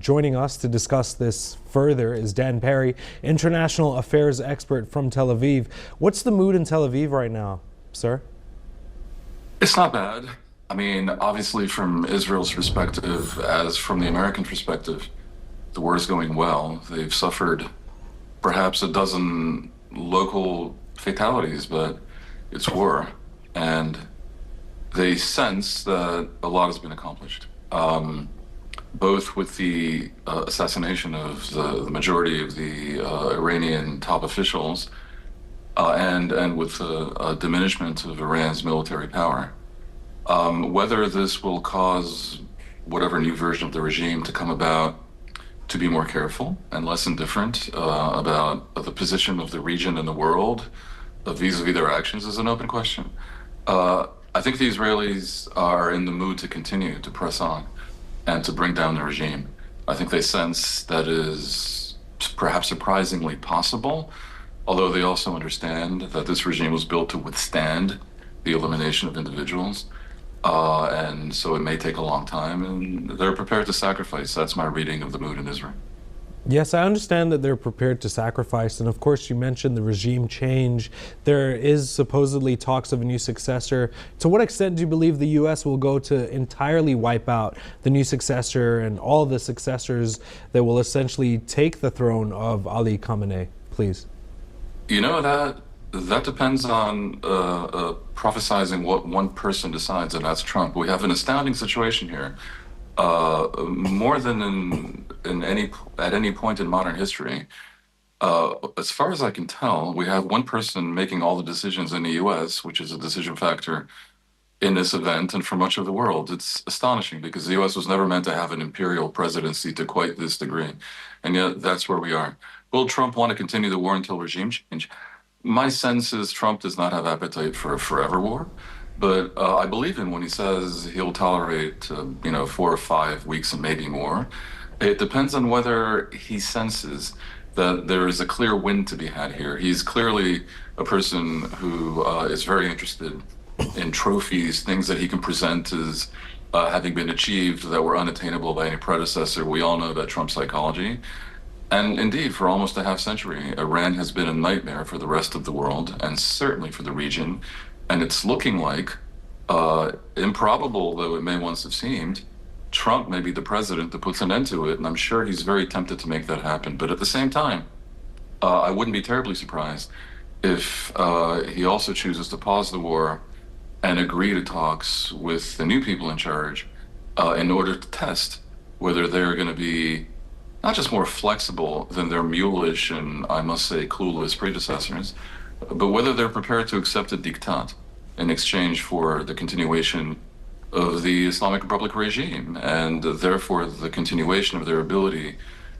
Joining us to discuss this further is Dan Perry, international affairs expert from Tel Aviv. What's the mood in Tel Aviv right now, sir? It's not bad. I mean, obviously, from Israel's perspective, as from the American perspective, the war is going well. They've suffered perhaps a dozen local fatalities, but it's war. And they sense that a lot has been accomplished, both with the assassination of the majority of the Iranian top officials and with the diminishment of Iran's military power. Whether this will cause whatever new version of the regime to come about to be more careful and less indifferent about the position of the region and the world vis-a-vis their actions is an open question. I think the Israelis are in the mood to continue to press on and to bring down the regime. I think they sense that is perhaps surprisingly possible, although they also understand that this regime was built to withstand the elimination of individuals. And so it may take a long time, and they're prepared to sacrifice. That's my reading of the mood in Israel. Yes, I understand that they're prepared to sacrifice. And of course, you mentioned the regime change. There is supposedly talks of a new successor. To what extent do you believe the U.S. will go to entirely wipe out the new successor and all the successors that will essentially take the throne of Ali Khamenei, please? You know, that depends on prophesizing what one person decides, and that's Trump. We have an astounding situation here. More than at any point in modern history, as far as I can tell, we have one person making all the decisions in the U.S., which is a decision factor in this event and for much of the world. It's astonishing because the U.S. was never meant to have an imperial presidency to quite this degree, and yet that's where we are. Will Trump want to continue the war until regime change? My sense is Trump does not have appetite for a forever war. But I believe him when he says he'll tolerate, 4 or 5 weeks and maybe more. It depends on whether he senses that there is a clear win to be had here. He's clearly a person who is very interested in trophies, things that he can present as having been achieved that were unattainable by any predecessor. We all know about Trump's psychology. And indeed, for almost a half century, Iran has been a nightmare for the rest of the world and certainly for the region. And it's looking like, improbable though it may once have seemed, Trump may be the president that puts an end to it. And I'm sure he's very tempted to make that happen. But at the same time, I wouldn't be terribly surprised if he also chooses to pause the war and agree to talks with the new people in charge in order to test whether they're going to be not just more flexible than their mulish and, I must say, clueless predecessors, but whether they're prepared to accept a diktat in exchange for the continuation of the Islamic Republic regime and therefore the continuation of their ability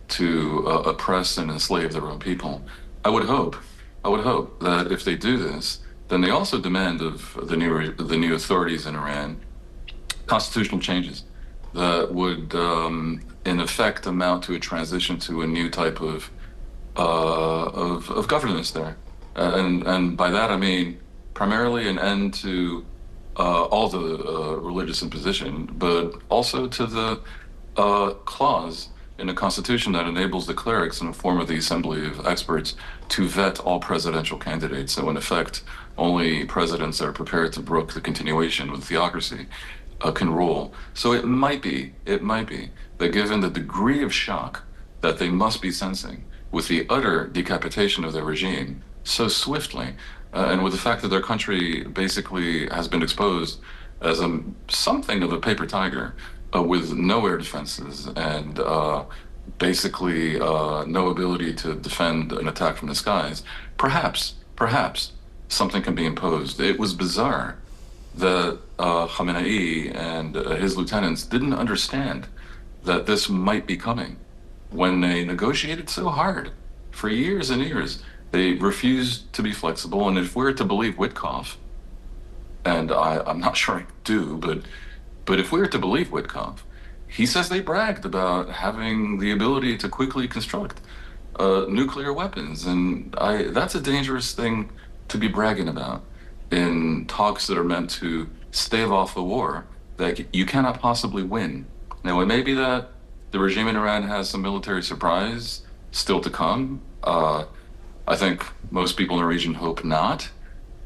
to oppress and enslave their own people. I would hope that if they do this, then they also demand of the new authorities in Iran constitutional changes that would, in effect, amount to a transition to a new type of governance there. And by that I mean primarily an end to all the religious imposition, but also to the clause in the Constitution that enables the clerics in the form of the Assembly of Experts to vet all presidential candidates. So in effect, only presidents that are prepared to brook the continuation of theocracy can rule. So it might be that given the degree of shock that they must be sensing with the utter decapitation of their regime so swiftly, and with the fact that their country basically has been exposed as something of a paper tiger with no air defenses and basically no ability to defend an attack from the skies, perhaps something can be imposed. It was bizarre that Khamenei and his lieutenants didn't understand that this might be coming when they negotiated so hard for years and years. They refused to be flexible, and if we're to believe Witkoff, and I'm not sure I do, but if we're to believe Witkoff, he says they bragged about having the ability to quickly construct nuclear weapons, and that's a dangerous thing to be bragging about in talks that are meant to stave off a war that you cannot possibly win. Now, it may be that the regime in Iran has some military surprise still to come. I think most people in the region hope not,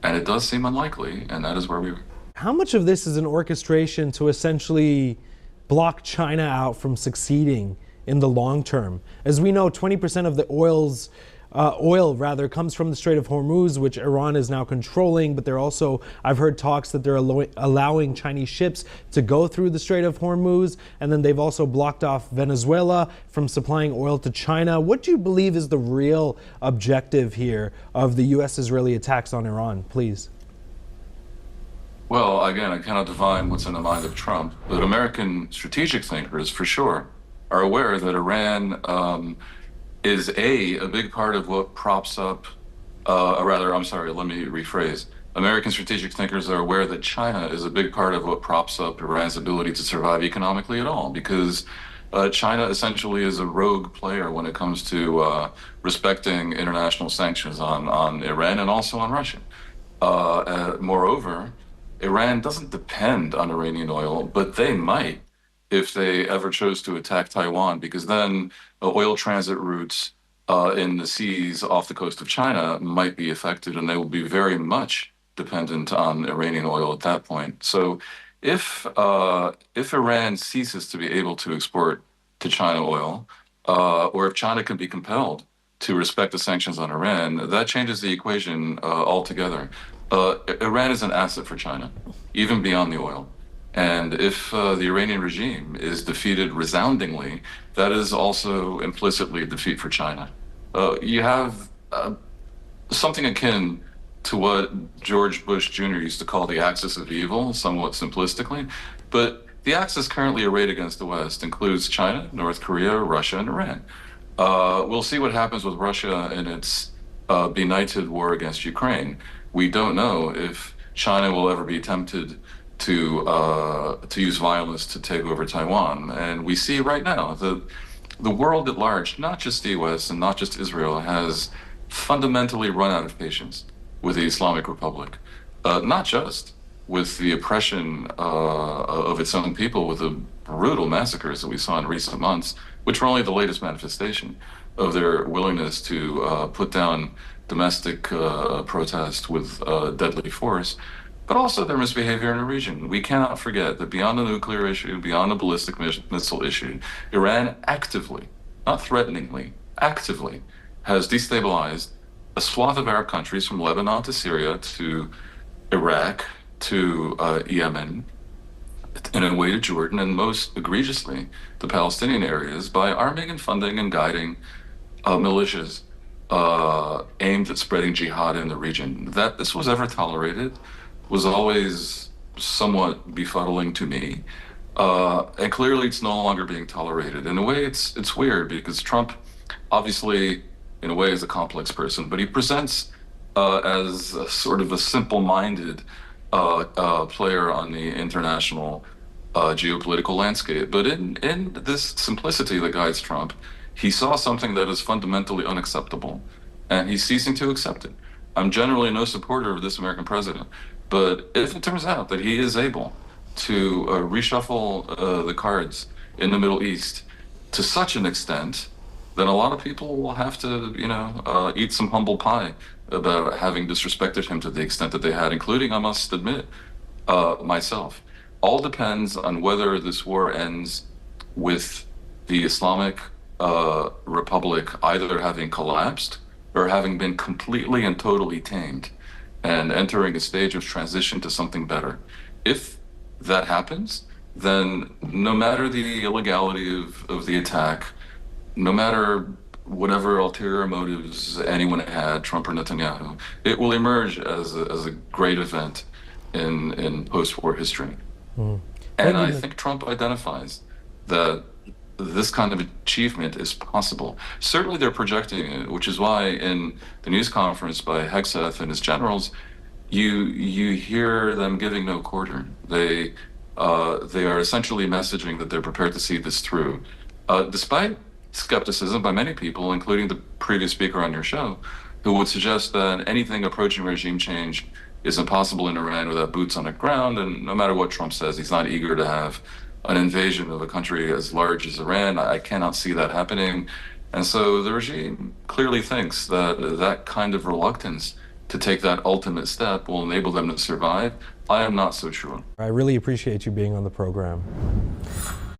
and it does seem unlikely, and that is where we are. How much of this is an orchestration to essentially block China out from succeeding in the long term? As we know, 20% of the oil rather comes from the Strait of Hormuz, which Iran is now controlling, but they're also, I've heard talks that they're allowing Chinese ships to go through the Strait of Hormuz, and then they've also blocked off Venezuela from supplying oil to China. What do you believe is the real objective here of the U.S.-Israeli attacks on Iran, please? Well, again, I cannot divine what's in the mind of Trump, but American strategic thinkers, for sure, are aware that Iran is a big part of what props up, I'm sorry, let me rephrase. American strategic thinkers are aware that China is a big part of what props up Iran's ability to survive economically at all, because China essentially is a rogue player when it comes to respecting international sanctions on Iran and also on Russia. Moreover, Iran doesn't depend on Iranian oil, but they might if they ever chose to attack Taiwan, because then oil transit routes in the seas off the coast of China might be affected, and they will be very much dependent on Iranian oil at that point. So if Iran ceases to be able to export to China oil, or if China can be compelled to respect the sanctions on Iran, that changes the equation altogether. Iran is an asset for China, even beyond the oil. And if the Iranian regime is defeated resoundingly, that is also implicitly a defeat for China. You have something akin to what George Bush Jr. used to call the axis of evil, somewhat simplistically. But the axis currently arrayed against the West includes China, North Korea, Russia, and Iran. We'll see what happens with Russia in its benighted war against Ukraine. We don't know if China will ever be tempted to use violence to take over Taiwan. And we see right now that the world at large, not just the US and not just Israel, has fundamentally run out of patience with the Islamic Republic, not just with the oppression of its own people, with the brutal massacres that we saw in recent months, which were only the latest manifestation of their willingness to put down domestic protest with deadly force, but also their misbehavior in the region. We cannot forget that beyond the nuclear issue, beyond the ballistic missile issue, Iran actively, not threateningly, actively has destabilized a swath of Arab countries from Lebanon to Syria to Iraq to Yemen, and in a way to Jordan, and most egregiously the Palestinian areas, by arming and funding and guiding militias aimed at spreading jihad in the region. That this was ever tolerated was always somewhat befuddling to me. And clearly it's no longer being tolerated. In a way, it's weird because Trump, obviously, in a way, is a complex person, but he presents as a sort of a simple-minded player on the international geopolitical landscape. But in this simplicity that guides Trump, he saw something that is fundamentally unacceptable, and he's ceasing to accept it. I'm generally no supporter of this American president, but if it turns out that he is able to reshuffle the cards in the Middle East to such an extent, then a lot of people will have to, eat some humble pie about having disrespected him to the extent that they had, including, I must admit, myself. All depends on whether this war ends with the Islamic Republic either having collapsed or having been completely and totally tamed and entering a stage of transition to something better. If that happens, then no matter the illegality of the attack, no matter whatever ulterior motives anyone had, Trump or Netanyahu, it will emerge as a great event in post-war history. And I think Trump identifies that this kind of achievement is possible. Certainly they're projecting it, which is why in the news conference by Hegseth and his generals, you hear them giving no quarter. They are essentially messaging that they're prepared to see this through. Despite skepticism by many people, including the previous speaker on your show, who would suggest that anything approaching regime change is impossible in Iran without boots on the ground, and no matter what Trump says, he's not eager to have an invasion of a country as large as Iran. I cannot see that happening. And so the regime clearly thinks that that kind of reluctance to take that ultimate step will enable them to survive. I am not so sure. I really appreciate you being on the program.